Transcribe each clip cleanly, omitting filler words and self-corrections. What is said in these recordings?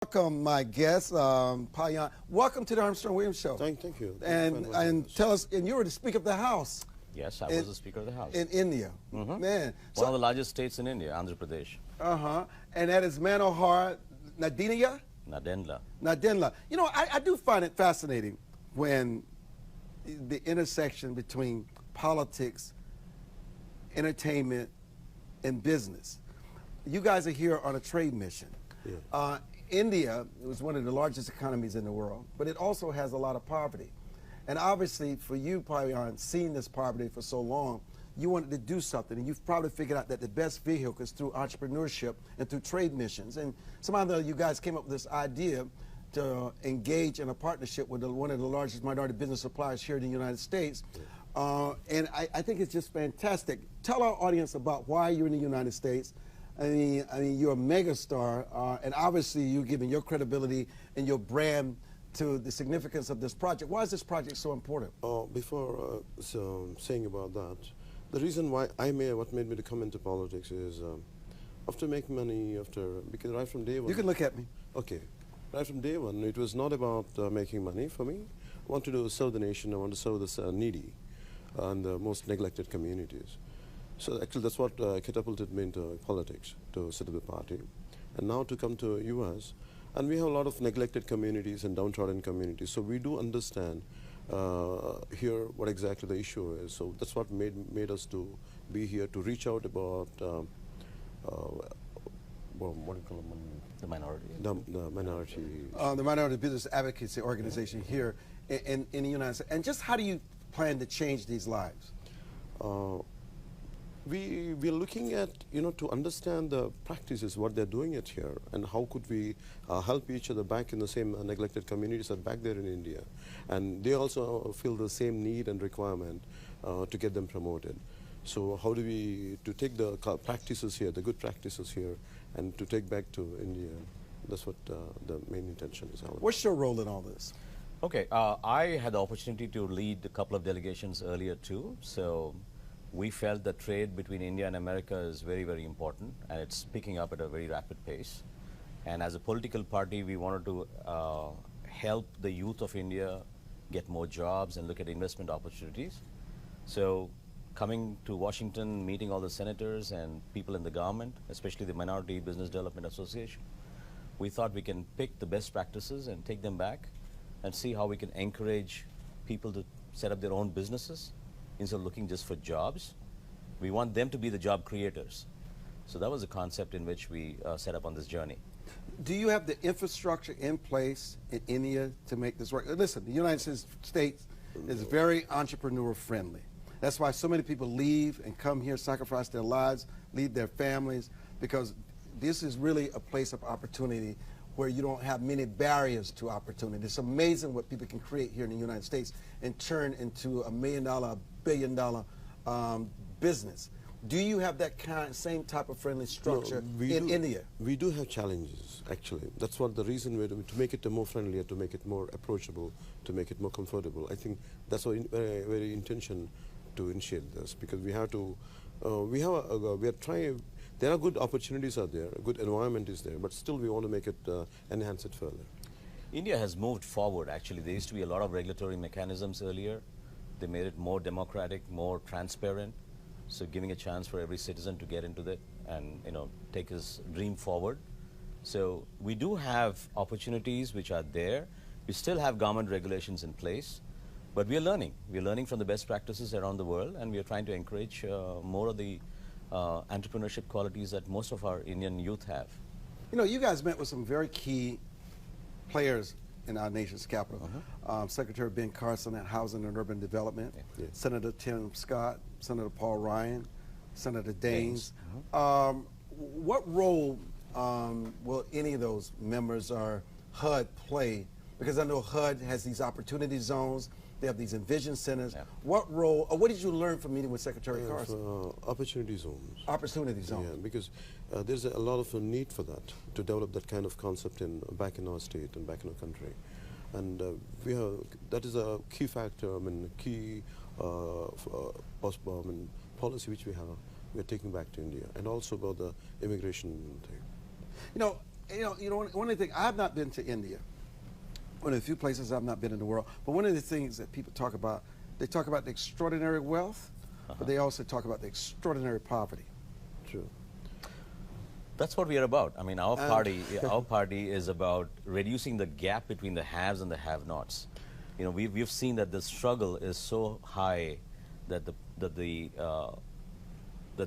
Welcome, my guest, Payan. Welcome to the Armstrong Williams Show. Thank you. And tell us, and you were the Speaker of the House. Yes, I was the Speaker of the House. In India. Man. One of the largest states in India, Andhra Pradesh. And that is Manohar Nadenia? Nadendla. Nadendla. You know, I do find it fascinating when the intersection between politics, entertainment, and business. You guys are here on a trade mission. Yeah. India is one of the largest economies in the world, but it also has a lot of poverty. And obviously, for you, Payan, seeing this poverty for so long, you wanted to do something, and you've probably figured out that the best vehicle is through entrepreneurship and through trade missions. And somehow you guys came up with this idea to engage in a partnership with one of the largest minority business suppliers here in the United States. And I think it's just fantastic. Tell our audience about why you're in the United States. I mean, you're a megastar, and obviously you're giving your credibility and your brand to the significance of this project. Why is this project so important? Before saying about that, the reason why what made me to come into politics is after making money, because right from day one. You can look at me. Okay, right from day one, it was not about making money for me. I wanted to serve the nation. I want to serve the needy and the most neglected communities. So actually that's what catapulted me into politics, to set up the party. And now to come to US, and we have a lot of neglected communities and downtrodden communities. So we do understand here what exactly the issue is. So that's what made us to be here, to reach out about, what do you call them? The minority. The minority. The Minority Business Advocacy Organization here in the United States. And just how do you plan to change these lives? We're looking at, to understand the practices, what they're doing it here, and how could we help each other back in the same neglected communities that back there in India. And they also feel the same need and requirement to get them promoted. So how do we, to take the practices here, the good practices here, and to take back to India. That's what the main intention is. What's your role in all this? Okay, I had the opportunity to lead a couple of delegations earlier too. So we felt that trade between India and America is very, very important, and it's picking up at a very rapid pace. And as a political party, we wanted to help the youth of India get more jobs and look at investment opportunities. So coming to Washington, meeting all the senators and people in the government, especially the Minority Business Development Association, we thought we can pick the best practices and take them back and see how we can encourage people to set up their own businesses instead of looking just for jobs. We want them to be the job creators. So that was the concept in which we set up on this journey. Do you have the infrastructure in place in India to make this work? Listen, the United States is very entrepreneur friendly. That's why so many people leave and come here, sacrifice their lives, leave their families, because this is really a place of opportunity where you don't have many barriers to opportunity. It's amazing what people can create here in the United States and turn into $1 million, $1 billion business. Do you have that same type of friendly structure in India? We do have challenges, actually. That's what the reason we're doing, to make it more friendlier, to make it more approachable, to make it more comfortable. I think that's our very intention to initiate this, because we have to, we are trying. There are good opportunities out there, a good environment is there, but still we want to make it, enhance it further. India has moved forward, actually. There used to be a lot of regulatory mechanisms earlier. They made it more democratic, more transparent, so giving a chance for every citizen to get into that and take his dream forward. So we do have opportunities which are there. We still have government regulations in place, but we are learning. We are learning from the best practices around the world, and we are trying to encourage more of the entrepreneurship qualities that most of our Indian youth have. You guys met with some very key players in our nation's capital. Secretary Ben Carson at Housing and Urban Development, Senator Tim Scott, Senator Paul Ryan, Senator Daines. What role will any of those members or HUD play? Because I know HUD has these opportunity zones. They have these Envision centers. What role, or what did you learn from meeting with Secretary Carson? Opportunity zones. Opportunity zones. Yeah, because there's a lot of need for that, to develop that kind of concept back in our state and back in our country. And that is a key factor, key policy which we're taking back to India, and also about the immigration thing. one of the things, I have not been to India. One of the few places I've not been in the world. But one of the things that people talk about, they talk about the extraordinary wealth, but they also talk about the extraordinary poverty. True. That's what we are about. I mean, our party is about reducing the gap between the haves and the have-nots. You know, we've seen that the struggle is so high that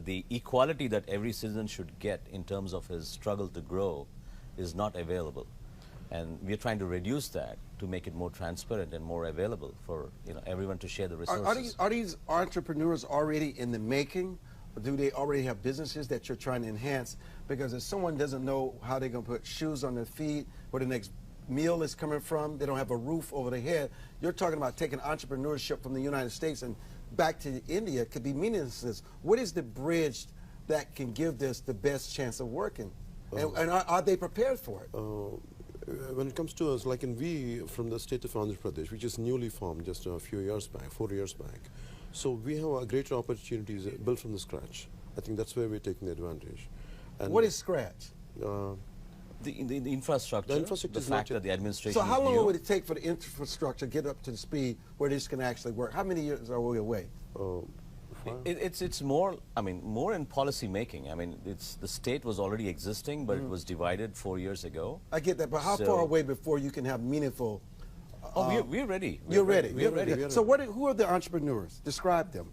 the equality that every citizen should get in terms of his struggle to grow is not available. And we're trying to reduce that to make it more transparent and more available for everyone to share the resources. Are these entrepreneurs already in the making? Or do they already have businesses that you're trying to enhance? Because if someone doesn't know how they're going to put shoes on their feet, where the next meal is coming from, they don't have a roof over their head, you're talking about taking entrepreneurship from the United States and back to India could be meaningless. What is the bridge that can give this the best chance of working? And are they prepared for it? When it comes to us, like we from the state of Andhra Pradesh, which is newly formed just a few years back, 4 years back. So we have greater opportunities built from the scratch. I think that's where we're taking the advantage. And what is scratch? The infrastructure, the fact that the administration So how is long new. would it take for the infrastructure to get up to the speed where this can actually work? How many years are we away? It's more, I mean, more in policy making. I mean, the state was already existing, but it was divided 4 years ago. I get that, but how far away before you can have meaningful? We're ready. You're ready. We're ready. So who are the entrepreneurs? Describe them.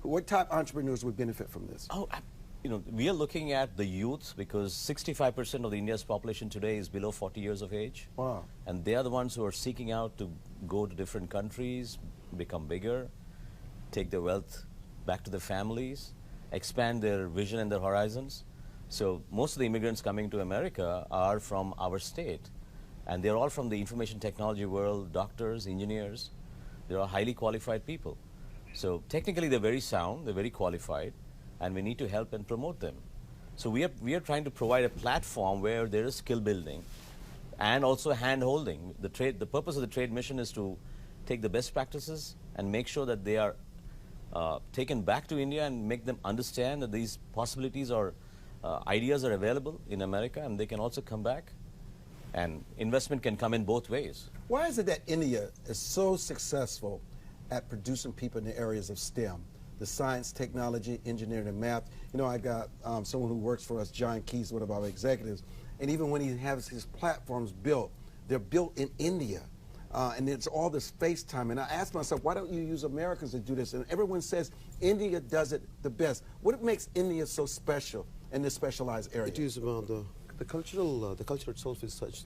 What type of entrepreneurs would benefit from this? We are looking at the youth because 65% of India's population today is below 40 years of age. Wow. And they are the ones who are seeking out to go to different countries, become bigger, take their wealth back to their families, expand their vision and their horizons. So most of the immigrants coming to America are from our state. And they're all from the information technology world, doctors, engineers. They're all highly qualified people. So technically they're very sound, they're very qualified, and we need to help and promote them. So we are trying to provide a platform where there is skill building and also hand holding. The purpose of the trade mission is to take the best practices and make sure that they are taken back to India and make them understand that these possibilities or ideas are available in America, and they can also come back. And investment can come in both ways. Why is it that India is so successful at producing people in the areas of STEM? The science, technology, engineering, and math. You know, I got someone who works for us, John Keys, one of our executives, and even when he has his platforms built, they're built in India. And it's all this FaceTime. And I asked myself, why don't you use Americans to do this? And everyone says India does it the best. What makes India so special in this specialized area? It is about the culture itself is such.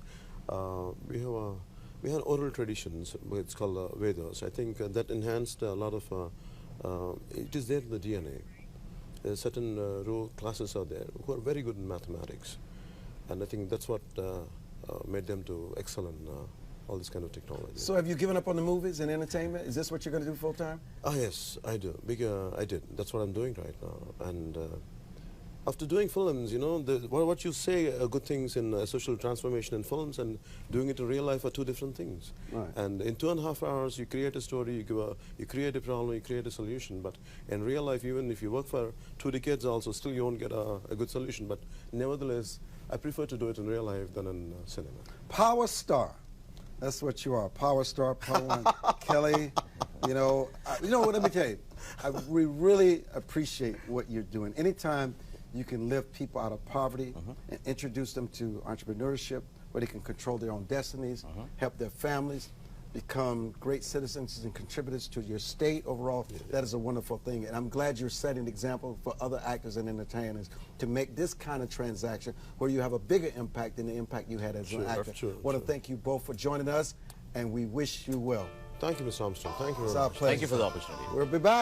We have oral traditions. It's called Vedas. I think that enhanced a lot of. It is there in the DNA. Certain row classes are there who are very good in mathematics, and I think that's what made them to excel in all this kind of technology. So have you given up on the movies and entertainment? Is this what you're going to do full time? Yes, I do. I did. That's what I'm doing right now. And after doing films, you know, what you say good things in social transformation in films and doing it in real life are two different things. Right. And in 2.5 hours, you create a story, you create a problem, you create a solution. But in real life, even if you work for 2 decades also, still you won't get a good solution. But nevertheless, I prefer to do it in real life than in cinema. Power star. That's what you are, power star, Power Kelly. You know what? Let me tell you, we really appreciate what you're doing. Anytime you can lift people out of poverty and introduce them to entrepreneurship, where they can control their own destinies, help their families, become great citizens and contributors to your state overall. That is a wonderful thing. And I'm glad you're setting an example for other actors and entertainers to make this kind of transaction where you have a bigger impact than the impact you had as an actor. I want to thank you both for joining us, and we wish you well. Thank you, Mr. Armstrong. Thank you very It's our much. pleasure. Thank you for the opportunity. We'll be back.